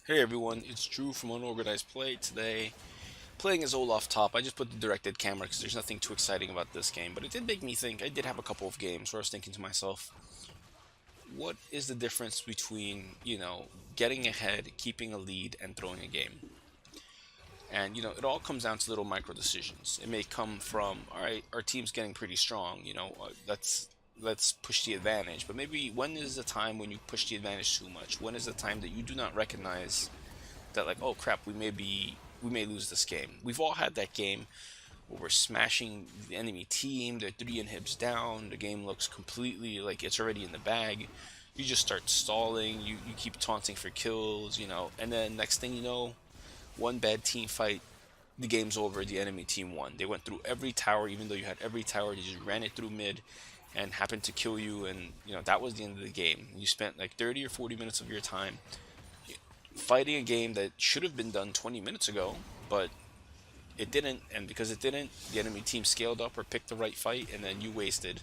Hey everyone, it's Drew from Unorganized Play. Today, playing as Olaf top. I just put the directed camera because there's nothing too exciting about this game, but it did make me think. I did have a couple of games where I was thinking to myself, what is the difference between, getting ahead, keeping a lead, and throwing a game? And, it all comes down to little micro decisions. It may come from, all right, our team's getting pretty strong, let's push the advantage. But maybe when is the time when you push the advantage too much? When is the time that you do not recognize that, like, oh crap, we may lose this game. We've all had that game where we're smashing the enemy team, they're 3 inhibs down, the game looks completely like it's already in the bag. You just start stalling, you keep taunting for kills, and then next thing you know, one bad team fight, the game's over, the enemy team won. They went through every tower, even though you had every tower, they just ran it through mid and happened to kill you, and that was the end of the game. You spent like 30 or 40 minutes of your time fighting a game that should have been done 20 minutes ago, but it didn't, and because it didn't, the enemy team scaled up or picked the right fight, and then you wasted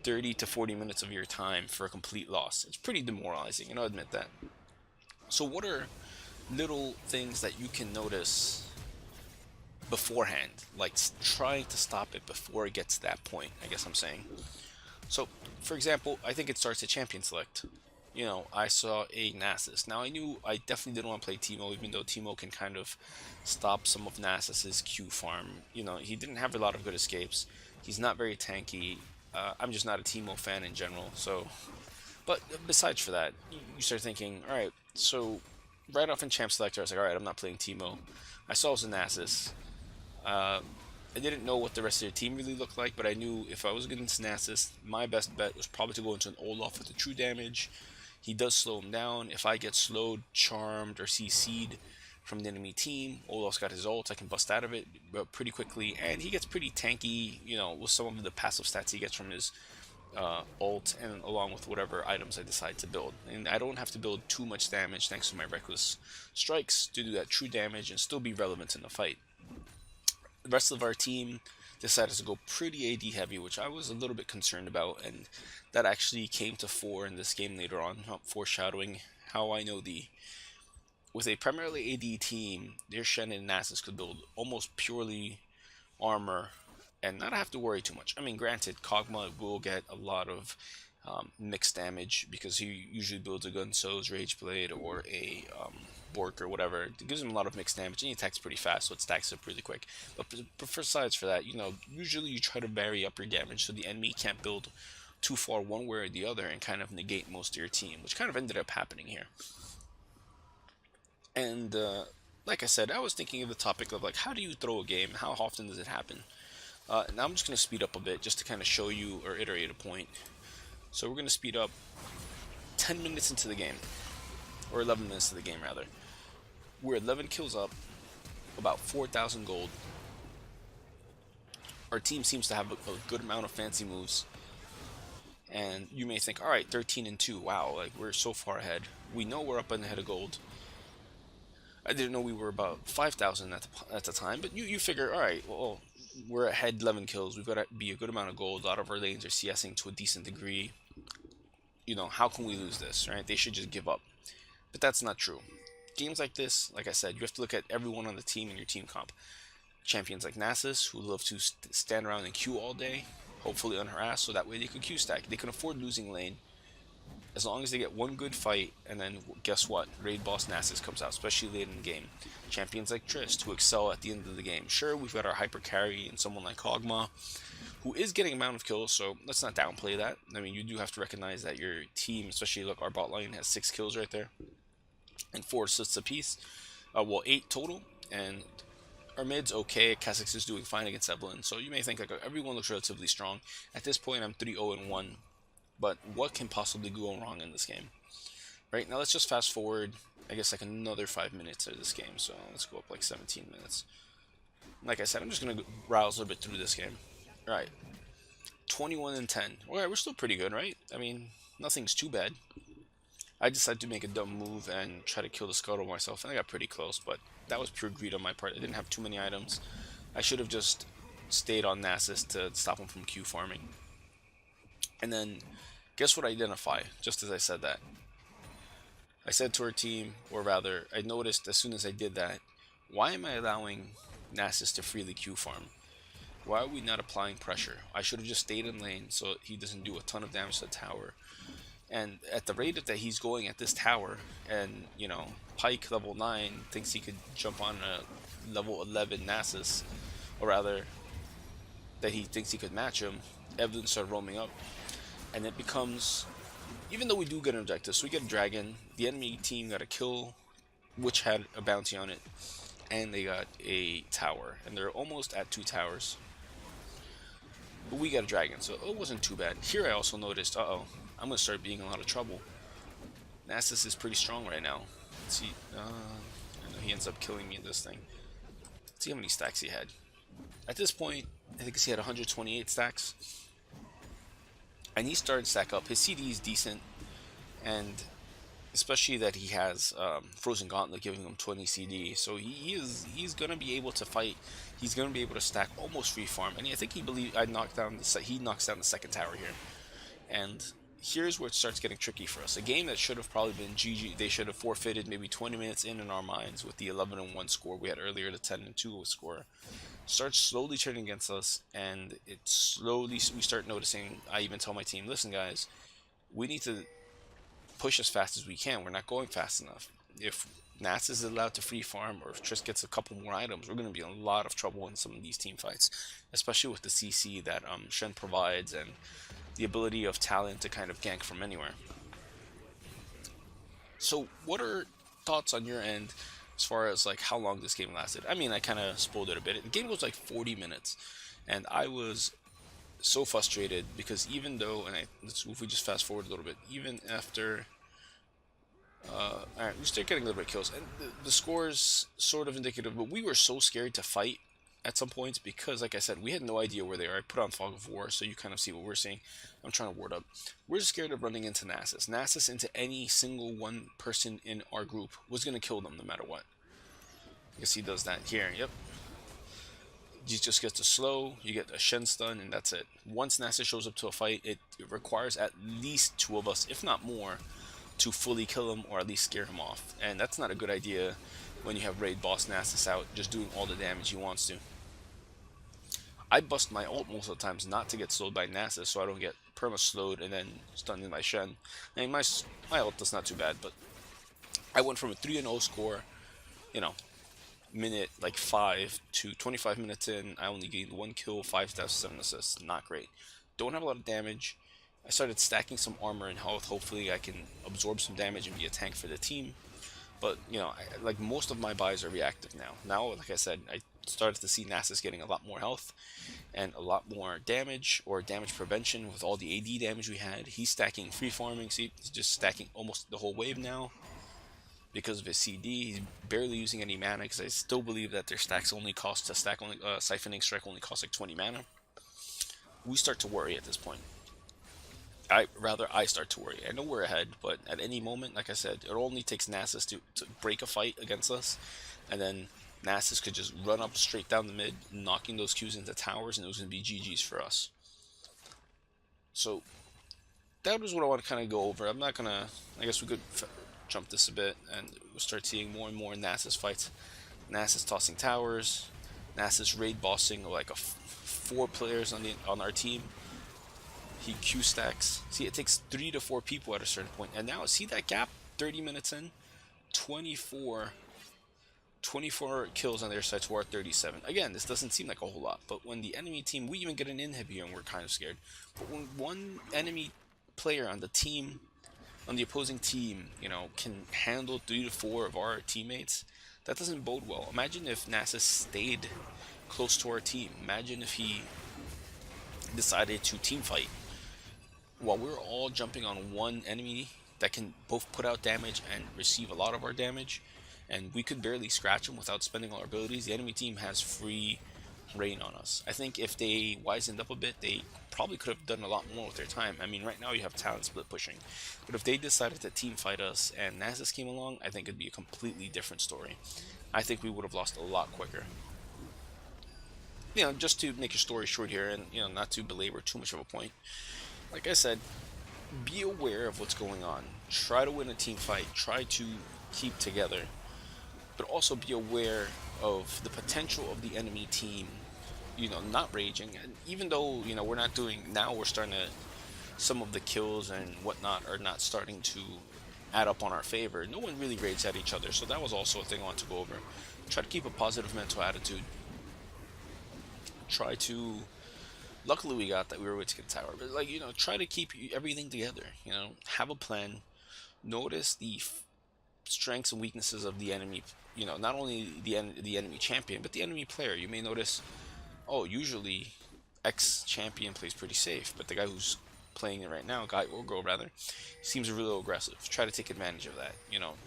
30 to 40 minutes of your time for a complete loss. It's pretty demoralizing, and I'll admit that. So what are little things that you can notice beforehand, like trying to stop it before it gets to that point, I guess I'm saying? So, for example, I think it starts at champion select. I saw a Nasus. Now, I knew I definitely didn't want to play Teemo, even though Teemo can kind of stop some of Nasus's Q farm. He didn't have a lot of good escapes. He's not very tanky. I'm just not a Teemo fan in general. So, but besides for that, you start thinking, all right, so right off in champ selector, I was like, all right, I'm not playing Teemo. I saw it was a Nasus. Uh, I didn't know what the rest of the team really looked like, but I knew if I was against Nasus, my best bet was probably to go into an Olaf with the true damage. He does slow him down. If I get slowed, charmed, or CC'd from the enemy team, Olaf's got his ult. I can bust out of it pretty quickly, and he gets pretty tanky, with some of the passive stats he gets from his ult, and along with whatever items I decide to build. And I don't have to build too much damage thanks to my reckless strikes to do that true damage and still be relevant in the fight. The rest of our team decided to go pretty AD heavy, which I was a little bit concerned about, and that actually came to fore in this game later on, foreshadowing how I know the with a primarily AD team, their Shen and Nasus could build almost purely armor and not have to worry too much. I mean, granted, Kog'Maw will get a lot of mixed damage because he usually builds a Gunso's Rage Blade or a Bork or whatever. It gives him a lot of mixed damage and he attacks pretty fast, so it stacks up really quick. But besides for that, usually you try to vary up your damage so the enemy can't build too far one way or the other and kind of negate most of your team, which kind of ended up happening here. And like I said, I was thinking of the topic of like, how do you throw a game? How often does it happen? Now I'm just going to speed up a bit just to kind of show you or iterate a point. So we're going to speed up 10 minutes into the game, or 11 minutes to the game rather. We're 11 kills up, about 4,000 gold. Our team seems to have a good amount of fancy moves. And you may think, all right, 13 and 2, wow, like we're so far ahead. We know we're up on the head of gold. I didn't know we were about 5,000 at the time, but you figure, all right, well, we're ahead 11 kills. We've got to be a good amount of gold. A lot of our lanes are CSing to a decent degree. How can we lose this, right? They should just give up. But that's not true. Games like this, like I said, you have to look at everyone on the team in your team comp. Champions like Nasus, who love to stand around and queue all day, hopefully unharassed, so that way they could queue stack. They can afford losing lane as long as they get one good fight, and then guess what? Raid boss Nasus comes out, especially late in the game. Champions like Trist, who excel at the end of the game. Sure, we've got our hyper carry and someone like Kog'Maw, who is getting amount of kills, so let's not downplay that. I mean, you do have to recognize that your team, especially look, our bot line has 6 kills right there, and 4 assists apiece. Well, 8 total, and our mid's okay. Kha'Zix is doing fine against Evelyn, so you may think like everyone looks relatively strong. At this point, I'm 3-0-1, but what can possibly go wrong in this game? Right, now let's just fast forward, I guess, like another 5 minutes of this game, so let's go up like 17 minutes. Like I said, I'm just going to browse a little bit through this game. Alright, 21 and 10. Alright, we're still pretty good, right? I mean, nothing's too bad. I decided to make a dumb move and try to kill the Scuttle myself, and I got pretty close, but that was pure greed on my part. I didn't have too many items. I should have just stayed on Nasus to stop him from Q farming. And then, guess what I identify, just as I said that? I said to our team, or rather, I noticed as soon as I did that, why am I allowing Nasus to freely Q farm? Why are we not applying pressure? I should have just stayed in lane so he doesn't do a ton of damage to the tower. And at the rate that he's going at this tower, and Pike level 9 thinks he could jump on a level 11 Nasus, or rather, that he thinks he could match him, Evelyn started roaming up, and it becomes, even though we do get an objective, so we get a dragon, the enemy team got a kill, which had a bounty on it, and they got a tower, and they're almost at 2 towers. But we got a dragon, so it wasn't too bad. Here I also noticed, I'm gonna start being in a lot of trouble. Nasus is pretty strong right now. Let's see, I know he ends up killing me in this thing. Let's see how many stacks he had. At this point, I think he had 128 stacks. And he started to stack up. His CD is decent, and especially that he has Frozen Gauntlet giving him 20 CD, so he's gonna be able to fight. He's gonna be able to stack almost free farm, and I think he knocks down the second tower here. And here's where it starts getting tricky for us. A game that should have probably been GG. They should have forfeited maybe 20 minutes in our minds with the 11-1 score we had earlier, the 10-2 score. Starts slowly turning against us, and we start noticing. I even tell my team, listen guys, we need to push as fast as we can. We're not going fast enough. If Nats is allowed to free farm, or if Triss gets a couple more items, we're going to be in a lot of trouble in some of these team fights, especially with the CC that Shen provides and the ability of Talon to kind of gank from anywhere. So what are thoughts on your end as far as like how long this game lasted? I mean, I kind of spoiled it a bit. The game was like 40 minutes, and I was so frustrated because even though, if we just fast forward a little bit, even after, alright, we start getting a little bit of kills, and the score's sort of indicative, but we were so scared to fight at some points because, like I said, we had no idea where they are. I put on Fog of War so you kind of see what we're seeing. I'm trying to ward up. We're scared of running into Nasus. Nasus into any single one person in our group was going to kill them no matter what. I guess he does that here. Yep. You just get to slow, you get a Shen stun, and that's it. Once Nasus shows up to a fight, it requires at least 2 of us, if not more, to fully kill him or at least scare him off. And that's not a good idea when you have raid boss Nasus out just doing all the damage he wants to. I bust my ult most of the times not to get slowed by Nasus, so I don't get perma slowed and then stunned by Shen. I mean, my ult is not too bad, but I went from a 3-0 score, minute like 5 to 25 minutes in. I only gained 1 kill, 5,7 assists. Not great. Don't have a lot of damage. I started stacking some armor and health. Hopefully I can absorb some damage and be a tank for the team. But, like most of my buys are reactive now. Now, like I said, I started to see Nasus getting a lot more health and a lot more damage, or damage prevention with all the AD damage we had. He's stacking free farming. See, he's just stacking almost the whole wave now because of his CD. He's barely using any mana because I still believe that their stacks only cost siphoning strike only costs like 20 mana. We start to worry at this point. I start to worry. I know we're ahead, but at any moment, like I said, it only takes Nasus to break a fight against us, and then Nasus could just run up straight down the mid, knocking those Qs into towers, and it was going to be GG's for us. So that was what I want to kind of go over. I'm not going to, I guess we could jump this a bit, and we'll start seeing more and more Nasus fights. Nasus tossing towers, Nasus raid bossing like 4 players on our team. He Q stacks. See, it takes 3 to 4 people at a certain point. And now, see that gap? 30 minutes in? 24 kills on their side to our 37. Again, this doesn't seem like a whole lot. But when the enemy team, we even get an inhib here and we're kind of scared. But when one enemy player on the opposing team, can handle 3 to 4 of our teammates, that doesn't bode well. Imagine if Nasus stayed close to our team. Imagine if he decided to team fight while we're all jumping on one enemy that can both put out damage and receive a lot of our damage, and we could barely scratch him without spending all our abilities. The enemy team has free reign on us. I think if they wisened up a bit, they probably could have done a lot more with their time. I mean, right now you have talent split pushing, but if they decided to team fight us and Nasus came along, I think it'd be a completely different story. I think we would have lost a lot quicker. Just to make your story short here, and not to belabor too much of a point, like I said, be aware of what's going on. Try to win a team fight. Try to keep together, but also be aware of the potential of the enemy team. Not raging. And even though we're not doing now, we're starting to some of the kills and whatnot are not starting to add up on our favor. No one really raids at each other, so that was also a thing I want to go over. Try to keep a positive mental attitude. Try to. Luckily, we got that we were with Skin Tower, but try to keep everything together. Have a plan. Notice the strengths and weaknesses of the enemy. Not only the enemy champion, but the enemy player. You may notice, oh, usually X champion plays pretty safe, but the guy who's playing it right now, guy or girl rather, seems a little aggressive. Try to take advantage of that.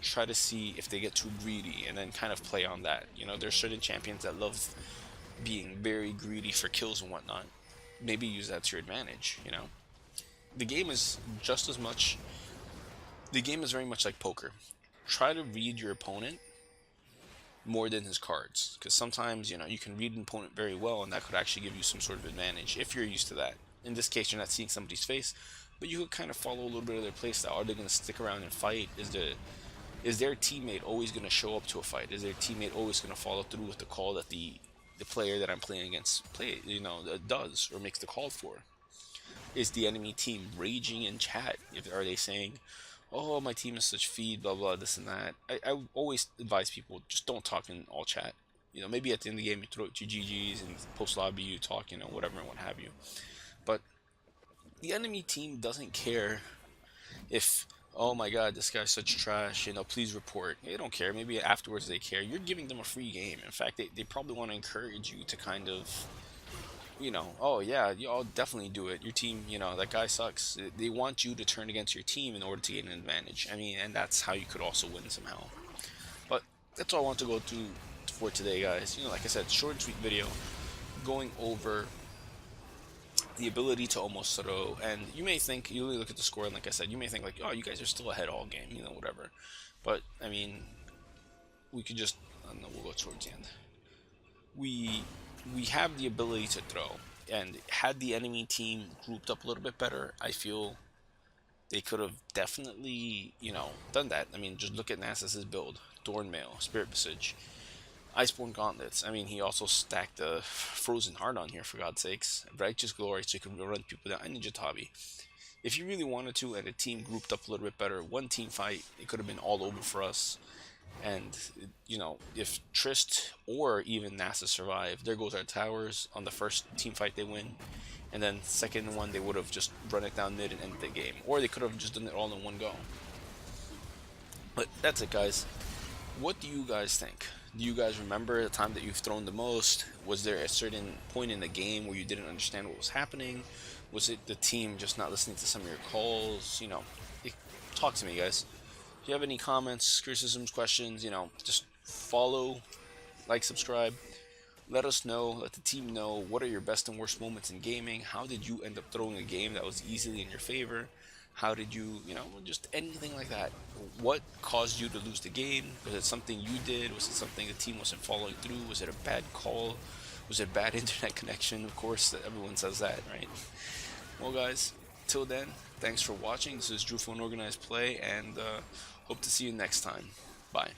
Try to see if they get too greedy, and then kind of play on that. There's certain champions that love being very greedy for kills and whatnot. Maybe use that to your advantage. The game is just as much. The game is very much like poker. Try to read your opponent more than his cards, because sometimes you can read an opponent very well, and that could actually give you some sort of advantage if you're used to that. In this case, you're not seeing somebody's face, but you could kind of follow a little bit of their playstyle. Are they going to stick around and fight? Is their teammate always going to show up to a fight? Is their teammate always going to follow through with the call that the player that I'm playing against does or makes the call for? Is the enemy team raging in chat? Are they saying, oh, my team is such feed, blah blah, this and that? I always advise people, just don't talk in all chat. Maybe at the end of the game you throw it to GG's and post lobby, you talk, whatever and what have you. But the enemy team doesn't care if, oh my god, this guy's such trash, please report. They don't care. Maybe afterwards they care. You're giving them a free game. In fact, they probably want to encourage you to kind of, oh yeah, I'll definitely do it. Your team, that guy sucks. They want you to turn against your team in order to gain an advantage. I mean, and that's how you could also win somehow. But that's all I want to go through for today, guys. Like I said, short and sweet video going over the ability to almost throw. And you may think, you really look at the score, and like I said, you may think like, oh, you guys are still ahead all game, whatever. But I mean, we could just, I don't know, we'll go towards the end. We have the ability to throw, and had the enemy team grouped up a little bit better, I feel they could have definitely, done that. I mean, just look at Nasus's build: Thornmail, Spirit Visage, Iceborne Gauntlets. I mean, he also stacked the Frozen Heart on here, for God's sakes. Righteous Glory, so he could run people down. And Ninja Tabi. If you really wanted to, and a team grouped up a little bit better, one team fight, it could have been all over for us. And, if Trist or even NASA survive, there goes our towers. On the first team fight they win. And then second one, they would have just run it down mid and ended the game. Or they could have just done it all in one go. But that's it, guys. What do you guys think? Do you guys remember the time that you've thrown the most? Was there a certain point in the game where you didn't understand what was happening? Was it the team just not listening to some of your calls? Talk to me, guys. If you have any comments, criticisms, questions, just follow, like, subscribe. Let us know, let the team know, what are your best and worst moments in gaming? How did you end up throwing a game that was easily in your favor? How did you, just anything like that. What caused you to lose the game? Was it something you did? Was it something the team wasn't following through? Was it a bad call? Was it bad internet connection? Of course, everyone says that, right? Well, guys, till then, thanks for watching. This is Drew for Unorganized Play, and hope to see you next time. Bye.